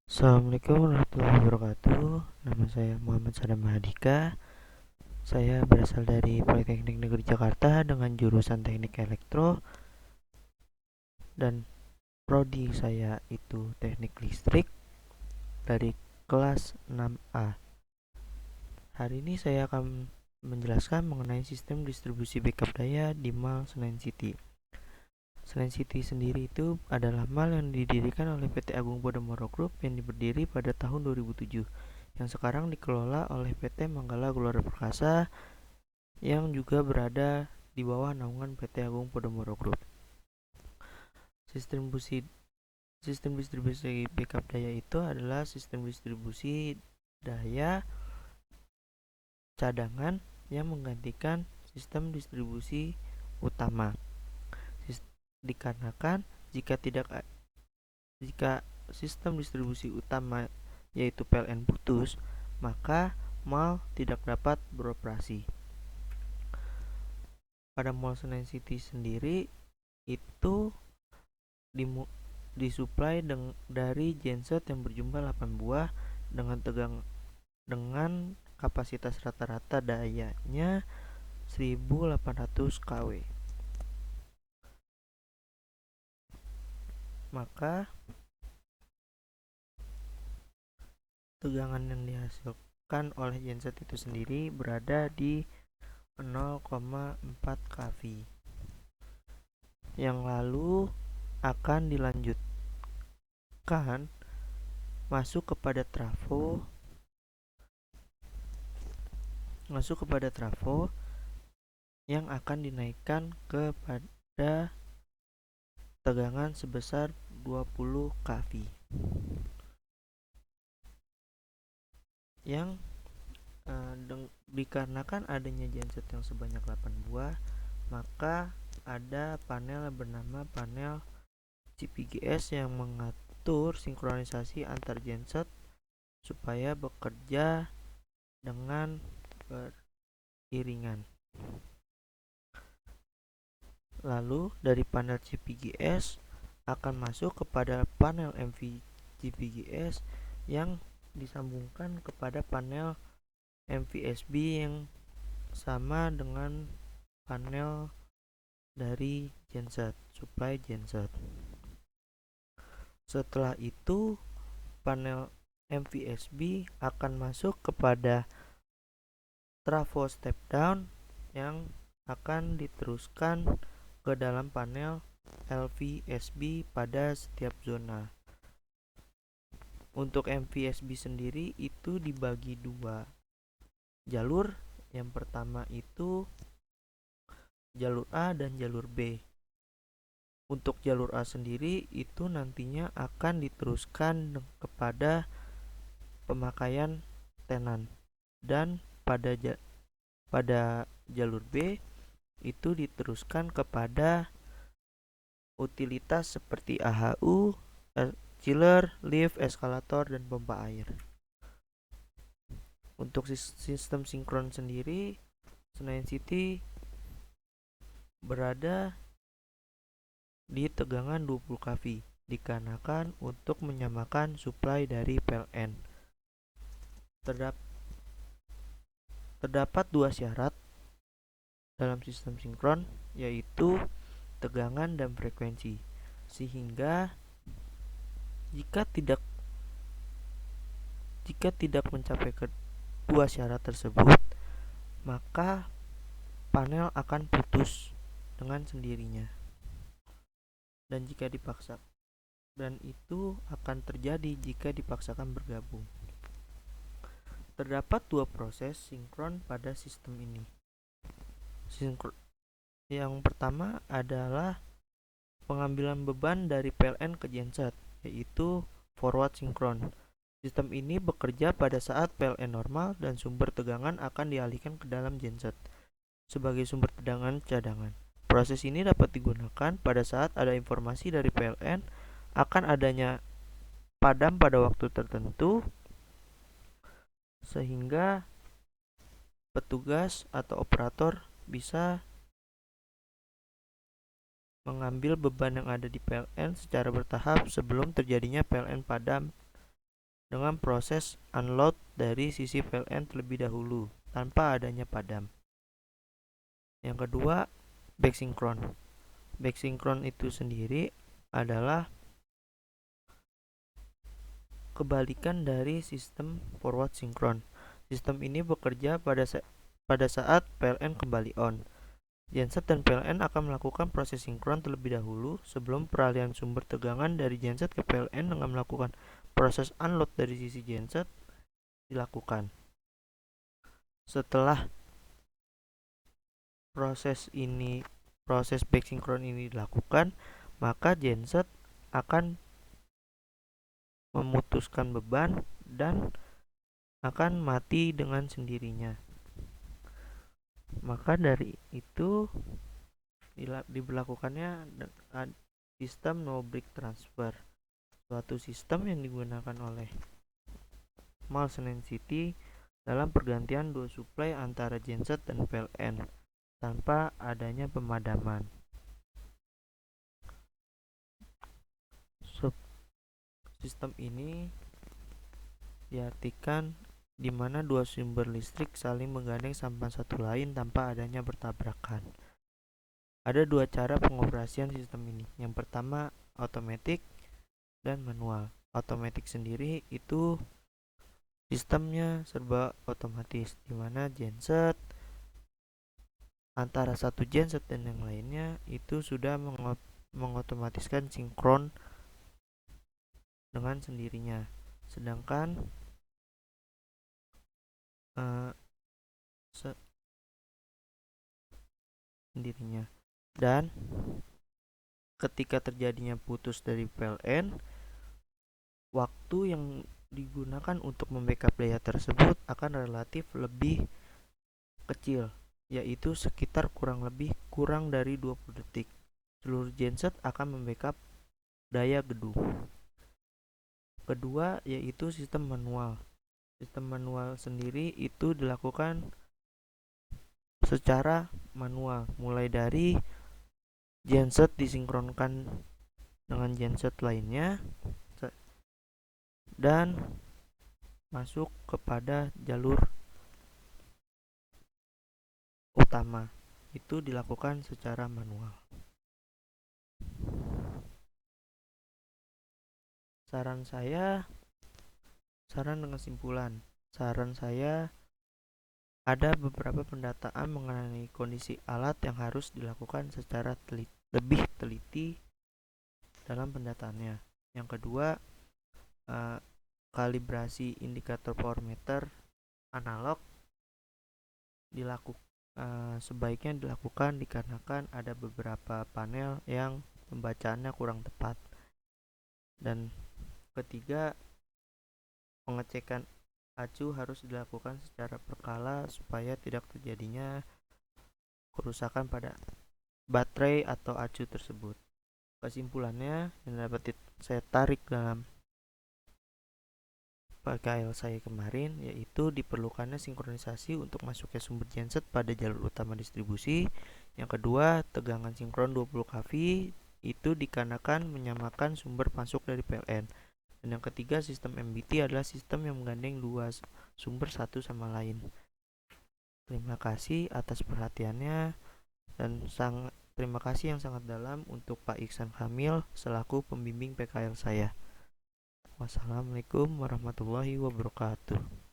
Assalamualaikum warahmatullahi wabarakatuh. Nama saya Muhammad Sadam Mahadika. Saya berasal dari Politeknik Negeri Jakarta dengan jurusan Teknik Elektro dan prodi saya itu Teknik Listrik dari kelas 6A. Hari ini saya akan menjelaskan mengenai sistem distribusi backup daya di Mall Senen City. Senen City sendiri itu adalah mall yang didirikan oleh PT Agung Podomoro Group yang berdiri pada tahun 2007, yang sekarang dikelola oleh PT Manggala Gelora Perkasa yang juga berada di bawah naungan PT Agung Podomoro Group. Sistem distribusi backup daya itu adalah sistem distribusi daya cadangan yang menggantikan sistem distribusi utama. Dikarenakan jika sistem distribusi utama yaitu PLN putus, maka mall tidak dapat beroperasi. Pada Mall Senen City sendiri itu disuplai dari genset yang berjumlah 8 buah dengan kapasitas rata-rata dayanya 1800 kW. Maka tegangan yang dihasilkan oleh genset itu sendiri berada di 0,4 kV, yang lalu akan dilanjutkan masuk kepada trafo yang akan dinaikkan kepada tegangan sebesar 20 kV, yang dikarenakan adanya genset yang sebanyak 8 buah, maka ada panel yang bernama panel CPGS yang mengatur sinkronisasi antar genset supaya bekerja dengan beriringan. Lalu dari panel CPGS akan masuk kepada panel MV-CPGS yang disambungkan kepada panel MVSB yang sama dengan panel dari genset, supply genset. Setelah itu panel MVSB akan masuk kepada trafo step down yang akan diteruskan ke dalam panel LVSB pada setiap zona. Untuk MVSB sendiri itu dibagi dua jalur. Yang pertama itu jalur A dan jalur B. Untuk jalur A sendiri itu nantinya akan diteruskan kepada pemakaian tenan, dan pada jalur B itu diteruskan kepada utilitas seperti AHU, chiller, lift, eskalator, dan pompa air. Untuk sistem sinkron sendiri, Senen City berada di tegangan 20 kV dikarenakan untuk menyamakan suplai dari PLN. Terdapat dua syarat dalam sistem sinkron, yaitu tegangan dan frekuensi, sehingga jika tidak mencapai kedua syarat tersebut, maka panel akan putus dengan sendirinya. Dan itu akan terjadi jika dipaksakan bergabung. Terdapat dua proses sinkron pada sistem ini. Yang pertama adalah pengambilan beban dari PLN ke genset, yaitu forward sinkron. Sistem ini bekerja pada saat PLN normal dan sumber tegangan akan dialihkan ke dalam genset sebagai sumber tegangan cadangan. Proses ini dapat digunakan pada saat ada informasi dari PLN akan adanya padam pada waktu tertentu, sehingga petugas atau operator bisa mengambil beban yang ada di PLN secara bertahap sebelum terjadinya PLN padam dengan proses unload dari sisi PLN terlebih dahulu tanpa adanya padam. Yang kedua, back sinkron. Back sinkron itu sendiri adalah kebalikan dari sistem forward sinkron. Sistem ini bekerja pada saat PLN kembali on. Genset dan PLN akan melakukan proses sinkron terlebih dahulu sebelum peralihan sumber tegangan dari genset ke PLN dengan melakukan proses unload dari sisi genset dilakukan. Setelah proses back sinkron ini dilakukan, maka genset akan memutuskan beban dan akan mati dengan sendirinya. Maka dari itu diberlakukannya sistem no break transfer, suatu sistem yang digunakan oleh Mall Senen City dalam pergantian dua suplai antara genset dan PLN tanpa adanya pemadaman. Sistem ini diartikan di mana dua sumber listrik saling menggandeng satu lain tanpa adanya bertabrakan. Ada dua cara pengoperasian sistem ini. Yang pertama, automatic dan manual. Automatic sendiri itu sistemnya serba otomatis, di mana genset antara satu genset dan yang lainnya itu sudah mengotomatiskan sinkron dengan sendirinya. Sedangkan sendirinya. Dan ketika terjadinya putus dari PLN, waktu yang digunakan untuk membackup daya tersebut akan relatif lebih kecil, yaitu sekitar kurang dari 20 detik. Seluruh genset akan membackup daya gedung. Kedua, yaitu sistem manual. Sistem manual sendiri itu dilakukan secara manual, mulai dari genset disinkronkan dengan genset lainnya dan masuk kepada jalur utama. Itu dilakukan secara manual. Saran dengan simpulan. Saran saya, ada beberapa pendataan mengenai kondisi alat yang harus dilakukan secara lebih teliti dalam pendataannya. Yang kedua, kalibrasi indikator power meter analog sebaiknya dilakukan dikarenakan ada beberapa panel yang pembacaannya kurang tepat. Dan ketiga, pengecekan acu harus dilakukan secara berkala supaya tidak terjadinya kerusakan pada baterai atau acu tersebut. Kesimpulannya yang dapat saya tarik dalam PKL saya kemarin, yaitu diperlukannya sinkronisasi untuk masuknya sumber genset pada jalur utama distribusi. Yang kedua, tegangan sinkron 20 kV itu dikarenakan menyamakan sumber masuk dari PLN. Dan yang ketiga, sistem MBT adalah sistem yang menggandeng dua sumber satu sama lain. Terima kasih atas perhatiannya dan terima kasih yang sangat dalam untuk Pak Iksan Kamil selaku pembimbing PKL saya. Wassalamualaikum warahmatullahi wabarakatuh.